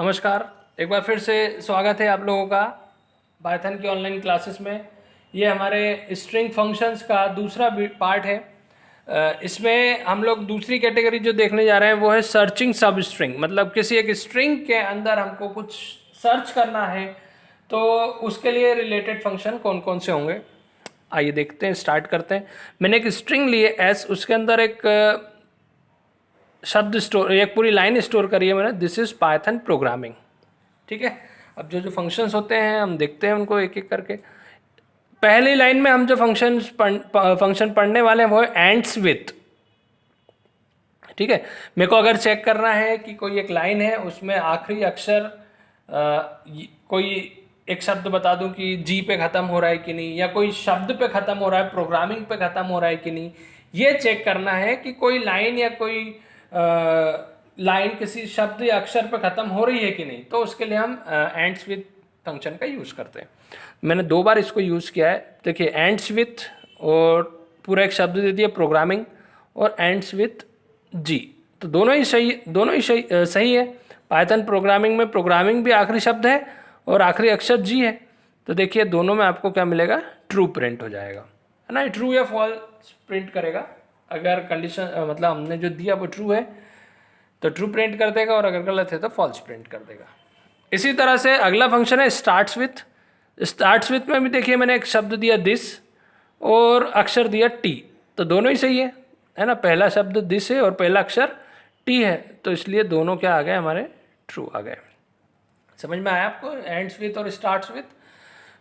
नमस्कार। एक बार फिर से स्वागत है आप लोगों का पाइथन की ऑनलाइन क्लासेस में। ये हमारे स्ट्रिंग फंक्शंस का दूसरा पार्ट है। इसमें हम लोग दूसरी कैटेगरी जो देखने जा रहे हैं वो है सर्चिंग सब स्ट्रिंग। मतलब किसी एक स्ट्रिंग के अंदर हमको कुछ सर्च करना है तो उसके लिए रिलेटेड फंक्शन कौन कौन से होंगे, आइए देखते हैं, स्टार्ट करते हैं। मैंने एक स्ट्रिंग ली है एस, उसके अंदर एक शब्द स्टोर, एक पूरी लाइन स्टोर करी है मैंने, दिस इज पाइथन प्रोग्रामिंग। ठीक है, अब जो जो फंक्शंस होते हैं हम देखते हैं उनको एक एक करके। पहली लाइन में हम जो फंक्शन पढ़ने वाले हैं वो है एंड्स विथ। ठीक है, मेरे को अगर चेक करना है कि कोई एक लाइन है उसमें आखिरी अक्षर कोई एक शब्द बता दूं कि जी पे ख़त्म हो रहा है कि नहीं, या कोई शब्द पे ख़त्म हो रहा है, प्रोग्रामिंग पे ख़त्म हो रहा है कि नहीं, ये चेक करना है कि कोई लाइन या कोई लाइन किसी शब्द या अक्षर पे ख़त्म हो रही है कि नहीं, तो उसके लिए हम एंड्स विथ फंक्शन का यूज़ करते हैं। मैंने 2 बार इसको यूज़ किया है। देखिए, एंड्स विथ और पूरा एक शब्द दे दिया प्रोग्रामिंग, और एंड्स विथ जी, तो दोनों ही सही है। पाइथन प्रोग्रामिंग में प्रोग्रामिंग भी आखिरी शब्द है और आखिरी अक्षर जी है, तो देखिए दोनों में आपको क्या मिलेगा, ट्रू प्रिंट हो जाएगा, है ना। ट्रू या फॉल्स प्रिंट करेगा। अगर कंडीशन मतलब हमने जो दिया वो ट्रू है तो ट्रू प्रिंट कर देगा, और अगर गलत है तो फॉल्स प्रिंट कर देगा। इसी तरह से अगला फंक्शन है स्टार्ट्स विथ। स्टार्ट्स विथ में भी देखिए मैंने एक शब्द दिया दिस और अक्षर दिया टी, तो दोनों ही सही है ना। पहला शब्द दिस है और पहला अक्षर टी है, तो इसलिए दोनों क्या आ गए हमारे, ट्रू आ गए। समझ में आया आपको एंड्स विथ और स्टार्ट्स विथ।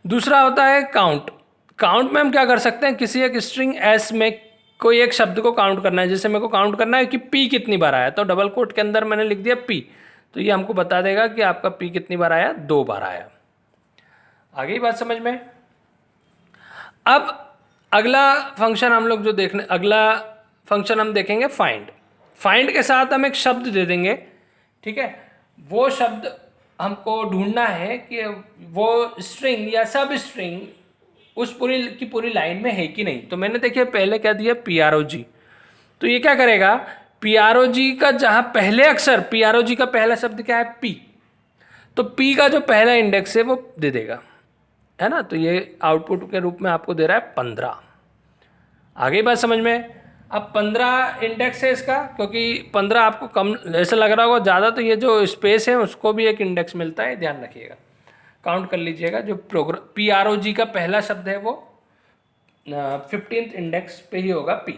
दूसरा होता है काउंट। काउंट में हम क्या कर सकते हैं, किसी एक स्ट्रिंग एस में कोई एक शब्द को काउंट करना है। जैसे मेरे को काउंट करना है कि पी कितनी बार आया, तो डबल कोट के अंदर मैंने लिख दिया पी, तो ये हमको बता देगा कि आपका पी कितनी बार आया, 2 बार आया। आ गई बात समझ में। अब अगला फंक्शन हम देखेंगे फाइंड। फाइंड के साथ हम एक शब्द दे देंगे, ठीक है। वो शब्द हमको ढूंढना है कि वो स्ट्रिंग या सब स्ट्रिंग उस पूरी की पूरी लाइन में है कि नहीं। तो मैंने देखिए पहले क्या दिया, PROG, तो ये क्या करेगा, PROG का जहां पहले अक्षर, PROG का पहला शब्द क्या है, P, तो P का जो पहला इंडेक्स है वो दे देगा, है ना। तो ये आउटपुट के रूप में आपको दे रहा है 15। आगे बात समझ में। अब 15 इंडेक्स है इसका, क्योंकि 15 आपको कम ऐसा लग रहा होगा ज़्यादा, तो ये जो स्पेस है उसको भी एक इंडेक्स मिलता है, ध्यान रखिएगा, काउंट कर लीजिएगा। जो PROG का पहला शब्द है वो 15th इंडेक्स पे ही होगा P।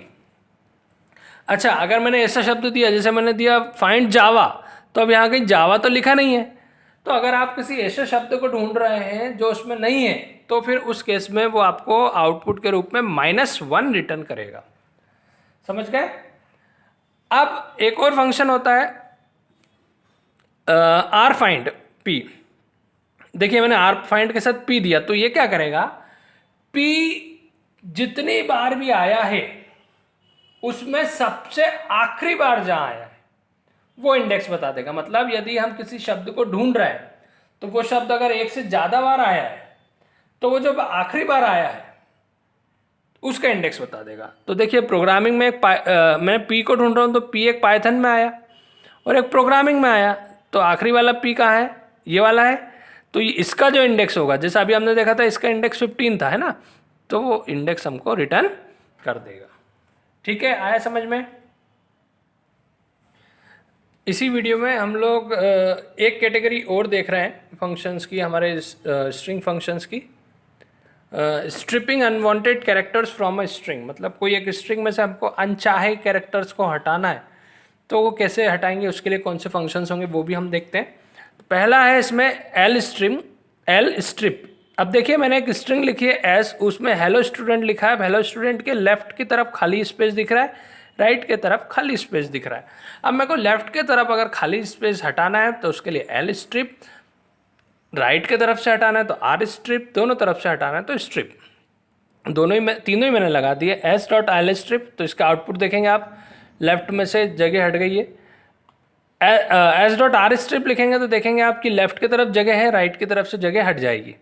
अच्छा, अगर मैंने ऐसा शब्द दिया, जैसे मैंने दिया फाइंड जावा, तो अब यहाँ कहीं जावा तो लिखा नहीं है, तो अगर आप किसी ऐसे शब्द को ढूंढ रहे हैं जो उसमें नहीं है, तो फिर उस केस में वो आपको आउटपुट के रूप में -1 रिटर्न करेगा। समझ गए। अब एक और फंक्शन होता है आर फाइंड पी। देखिए मैंने आर फाइंड के साथ पी दिया, तो ये क्या करेगा, पी जितनी बार भी आया है उसमें सबसे आखिरी बार जहां आया है वो इंडेक्स बता देगा। मतलब यदि हम किसी शब्द को ढूंढ रहे हैं तो वो शब्द अगर एक से ज्यादा बार आया है तो वो जो आखिरी बार आया है उसका इंडेक्स बता देगा। तो देखिए प्रोग्रामिंग में मैं पी को ढूंढ रहा हूं, तो पी एक पाइथन में आया और एक प्रोग्रामिंग में आया, तो आखिरी वाला पी कहाँ है, ये वाला है, तो इसका जो इंडेक्स होगा, जैसे अभी हमने देखा था इसका इंडेक्स 15 था, है ना, तो वो इंडेक्स हमको रिटर्न कर देगा। ठीक है, आया समझ में। इसी वीडियो में हम लोग एक कैटेगरी और देख रहे हैं फंक्शंस की, हमारे स्ट्रिंग फंक्शंस की। Stripping unwanted characters from a string, मतलब कोई एक स्ट्रिंग में से हमको अनचाहे कैरेक्टर्स को हटाना है, तो वो कैसे हटाएंगे, उसके लिए कौन से फंक्शंस होंगे वो भी हम देखते हैं। तो पहला है इसमें एल स्ट्रिप। अब देखिए मैंने एक स्ट्रिंग लिखी है एस, उसमें हेलो स्टूडेंट लिखा है। हेलो स्टूडेंट के लेफ्ट की तरफ खाली स्पेस दिख रहा है, राइट की तरफ खाली स्पेस दिख रहा है। अब मेरे को लेफ्ट की तरफ अगर खाली स्पेस हटाना है तो उसके लिए एल स्ट्रिप, राइट की तरफ से हटाना है तो आर स्ट्रिप, दोनों तरफ से हटाना है तो स्ट्रिप। तीनों ही मैंने लगा दिए, एस डॉट एल स्ट्रिप। तो इसका आउटपुट देखेंगे आप, लेफ्ट में से जगह हट गई है। एस डॉट आर स्ट्रिप लिखेंगे तो देखेंगे आप कि लेफ्ट की तरफ जगह है, राइट की तरफ से जगह हट जाएगी,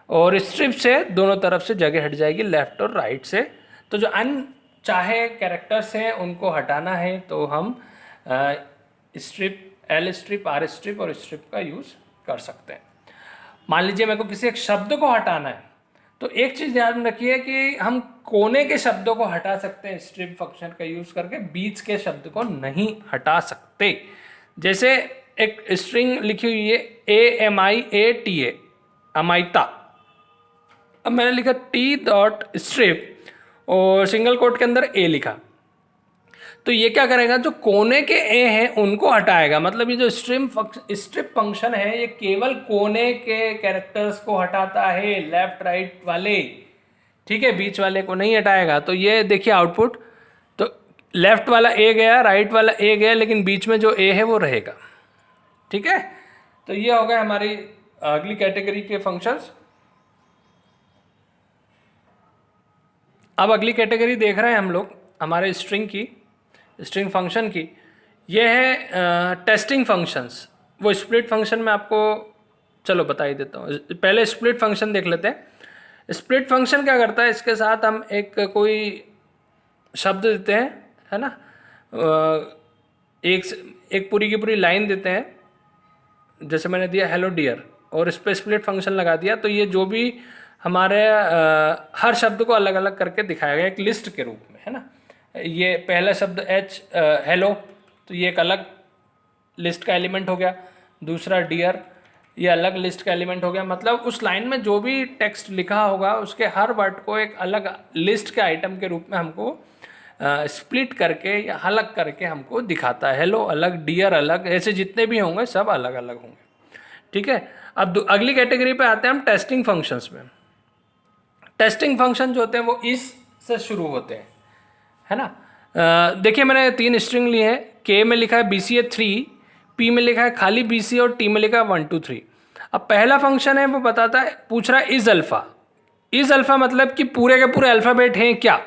और स्ट्रिप से दोनों तरफ से जगह हट जाएगी, लेफ्ट और राइट से। तो जो अनचाहे कैरेक्टर्स हैं उनको हटाना है तो हम strip L strip, R strip और स्ट्रिप का यूज़ कर सकते हैं। मान लीजिए मेरे को किसी एक शब्द को हटाना है, तो एक चीज़ ध्यान में रखिए कि हम कोने के शब्दों को हटा सकते हैं स्ट्रिप फंक्शन का यूज़ करके, बीच के शब्द को नहीं हटा सकते। जैसे एक स्ट्रिंग लिखी हुई है AMIATA, अमाइता। अब मैंने लिखा T.strip और सिंगल कोट के अंदर A लिखा, तो ये क्या करेगा, जो कोने के ए हैं उनको हटाएगा। मतलब ये जो स्ट्रिप फंक्शन है ये केवल कोने के कैरेक्टर्स को हटाता है, लेफ्ट राइट वाले, ठीक है, बीच वाले को नहीं हटाएगा। तो ये देखिए आउटपुट, तो लेफ्ट वाला ए गया, राइट वाला ए गया, लेकिन बीच में जो ए है वो रहेगा, ठीक है। तो ये हो गए हमारी अगली कैटेगरी के फंक्शंस। अब अगली कैटेगरी देख रहे हैं हम लोग हमारे स्ट्रिंग फंक्शन की। ये है टेस्टिंग फंक्शंस। वो स्प्लिट फंक्शन में आपको चलो बता ही देता हूँ। पहले स्प्लिट फंक्शन देख लेते हैं। स्प्लिट फंक्शन क्या करता है, इसके साथ हम एक कोई शब्द देते हैं, है ना, एक पूरी की पूरी लाइन देते हैं, जैसे मैंने दिया हेलो डियर, और इस पर स्प्लिट फंक्शन लगा दिया, तो ये जो भी हमारे हर शब्द को अलग अलग करके दिखाया गया एक लिस्ट के रूप में, है ना। ये पहला शब्द हेलो, तो ये एक अलग लिस्ट का एलिमेंट हो गया। दूसरा डियर, ये अलग लिस्ट का एलिमेंट हो गया। मतलब उस लाइन में जो भी टेक्स्ट लिखा होगा उसके हर वर्ड को एक अलग लिस्ट के आइटम के रूप में हमको स्प्लिट करके या अलग करके हमको दिखाता है। हेलो अलग, डियर अलग, ऐसे जितने भी होंगे सब अलग अलग होंगे, ठीक है। अब अगली कैटेगरी पे आते हैं हम टेस्टिंग फंक्शंस में। टेस्टिंग फंक्शन जो होते हैं वो इस से शुरू होते हैं, है ना। देखिए मैंने 3 स्ट्रिंग ली है। के में लिखा है BCA3, पी में लिखा है खाली BC और टी में लिखा है 1 2 3। अब पहला फंक्शन है वो बताता है, पूछ रहा है इज अल्फ़ा। इज अल्फ़ा मतलब कि पूरे के पूरे अल्फ़ाबेट हैं क्या,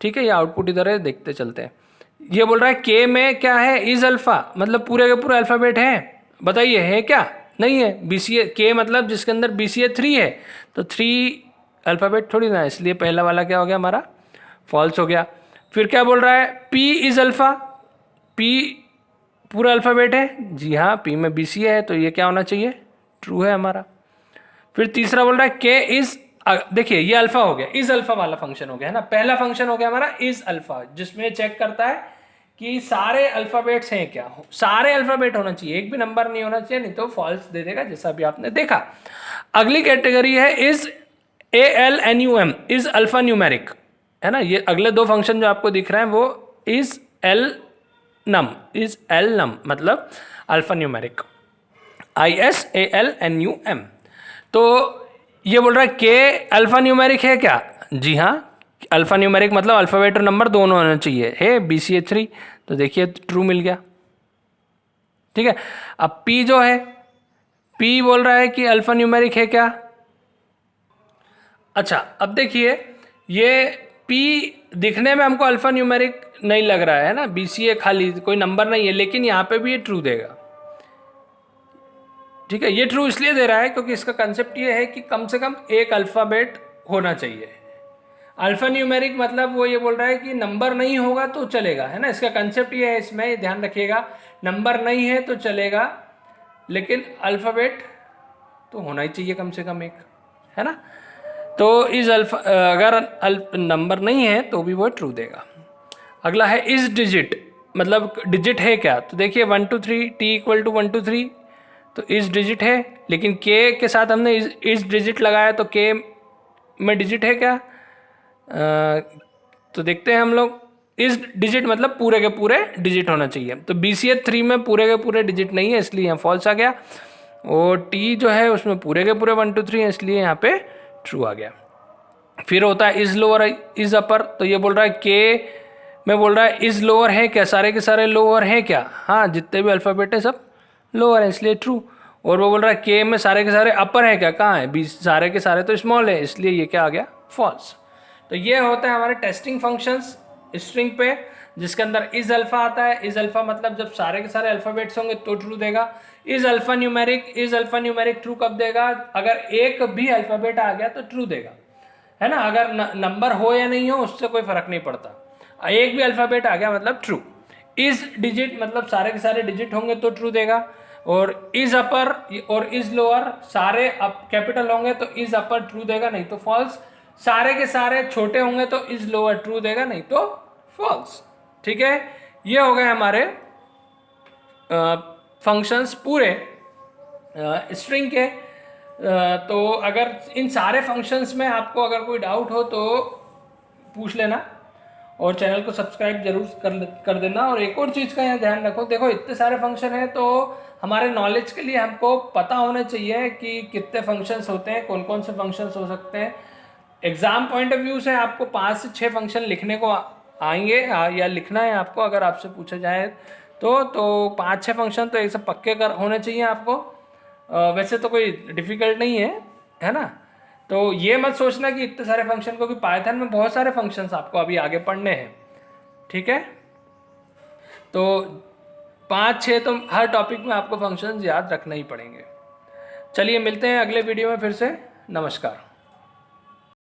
ठीक है। ये आउटपुट इधर है, देखते चलते हैं। ये बोल रहा है के में क्या है, इज अल्फ़ा मतलब पूरे के पूरे अल्फ़ाबेट हैं, बताइए है क्या, नहीं है। BCA के मतलब जिसके अंदर BCA3 है, तो 3 अल्फ़ाबेट थोड़ी ना, इसलिए पहला वाला क्या हो गया हमारा, फॉल्स हो गया। फिर क्या बोल रहा है, पी इज अल्फ़ा, पी पूरा अल्फ़ाबेट है, जी हाँ, पी में BCA है, तो ये क्या होना चाहिए, ट्रू है हमारा। फिर तीसरा बोल रहा है के इज, देखिए ये अल्फ़ा हो गया, इज अल्फ़ा वाला फंक्शन हो गया, है ना। पहला फंक्शन हो गया हमारा इज अल्फ़ा, जिसमें चेक करता है कि सारे अल्फ़ाबेट्स हैं क्या, सारे अल्फ़ाबेट होना चाहिए, एक भी नंबर नहीं होना चाहिए, नहीं तो फॉल्स दे देगा, जैसा भी आपने देखा। अगली कैटेगरी है is ALNUM, is alpha numeric, है ना। ये अगले 2 फंक्शन जो आपको दिख रहे हैं वो इज एल नम मतलब अल्फ़ा न्यूमेरिक, ISALNUM। तो ये बोल रहा है के अल्फ़ा न्यूमेरिक है क्या, जी हाँ, अल्फ़ा न्यूमेरिक मतलब अल्फ़ाबेट और नंबर दोनों होना चाहिए, है BCA3, तो देखिए ट्रू मिल गया, ठीक है। अब पी जो है, पी बोल रहा है कि अल्फ़ा न्यूमेरिक है क्या। अच्छा अब देखिए ये P दिखने में हमको अल्फ़ा न्यूमेरिक नहीं लग रहा है ना, BCA खाली कोई नंबर नहीं है, लेकिन यहाँ पे भी ये ट्रू देगा, ठीक है। ये ट्रू इसलिए दे रहा है क्योंकि इसका कंसेप्ट ये है कि कम से कम एक अल्फ़ाबेट होना चाहिए। अल्फ़ा न्यूमेरिक मतलब वो ये बोल रहा है कि नंबर नहीं होगा तो चलेगा, है ना। इसका कंसेप्ट ये है, इसमें ध्यान रखिएगा, नंबर नहीं है तो चलेगा, लेकिन अल्फ़ाबेट तो होना ही चाहिए कम से कम एक, है ना। तो इज अल्फा, अगर नंबर नहीं है तो भी वो ट्रू देगा। अगला है इज डिजिट, मतलब डिजिट है क्या, तो देखिए 1 2 3, T = 1 2 3, तो इज डिजिट है, लेकिन के साथ हमने इज डिजिट लगाया, तो के में डिजिट है क्या, तो देखते हैं हम लोग। इज डिजिट मतलब पूरे के पूरे डिजिट होना चाहिए, तो BCA3 में पूरे के पूरे डिजिट नहीं है, इसलिए यहाँ फॉल्स आ गया। और T जो है उसमें पूरे के पूरे 1 2 3 है, इसलिए यहाँ पे ट्रू आ गया। फिर होता है इज लोअर इज अपर, तो ये बोल रहा है के में बोल रहा है इज लोअर है क्या, सारे के सारे लोअर हैं क्या, हाँ जितने भी अल्फ़ाबेट है सब लोअर है, इसलिए ट्रू। और वो बोल रहा है के में सारे के सारे अपर है क्या, कहाँ है, बी सारे के सारे तो स्मॉल है, इसलिए ये क्या आ गया, फॉल्स। तो ये होता है हमारे टेस्टिंग फंक्शंस स्ट्रिंग पे, जिसके अंदर इज अल्फ़ा आता है। इज अल्फ़ा मतलब जब सारे के सारे अल्फ़ाबेट्स होंगे तो ट्रू देगा। इज अल्फ़ा न्यूमेरिक ट्रू कब देगा, अगर एक भी अल्फ़ाबेट आ गया तो ट्रू देगा, है ना। अगर नंबर हो या नहीं हो उससे कोई फर्क नहीं पड़ता, एक भी अल्फ़ाबेट आ गया मतलब ट्रू। इज डिजिट मतलब सारे के सारे डिजिट होंगे तो ट्रू देगा, और इज अपर और इज लोअर सारे कैपिटल होंगे तो इज अपर ट्रू देगा, नहीं तो फॉल्स। सारे के सारे छोटे होंगे तो इज लोअर ट्रू देगा, नहीं तो फॉल्स। ठीक है, ये हो गए हमारे फंक्शंस पूरे स्ट्रिंग के। तो अगर इन सारे फंक्शंस में आपको अगर कोई डाउट हो तो पूछ लेना, और चैनल को सब्सक्राइब जरूर कर देना। और एक और चीज़ का यहाँ ध्यान रखो, देखो इतने सारे फंक्शन हैं तो हमारे नॉलेज के लिए हमको पता होना चाहिए कि कितने फंक्शंस होते हैं, कौन कौन से फंक्शंस हो सकते हैं। एग्जाम पॉइंट ऑफ व्यू से आपको 5 से 6 फंक्शन लिखने को आएंगे या लिखना है आपको, अगर आपसे पूछा जाए तो 5-6 फंक्शन तो एक सब पक्के होने चाहिए आपको। वैसे तो कोई डिफ़िकल्ट नहीं है ना। तो ये मत सोचना कि इतने सारे फंक्शन, क्योंकि पाइथन में बहुत सारे फंक्शंस आपको अभी आगे पढ़ने हैं। ठीक है, तो 5-6 तो हर टॉपिक में आपको फंक्शंस याद रखना ही पड़ेंगे। चलिए मिलते हैं अगले वीडियो में फिर से। नमस्कार।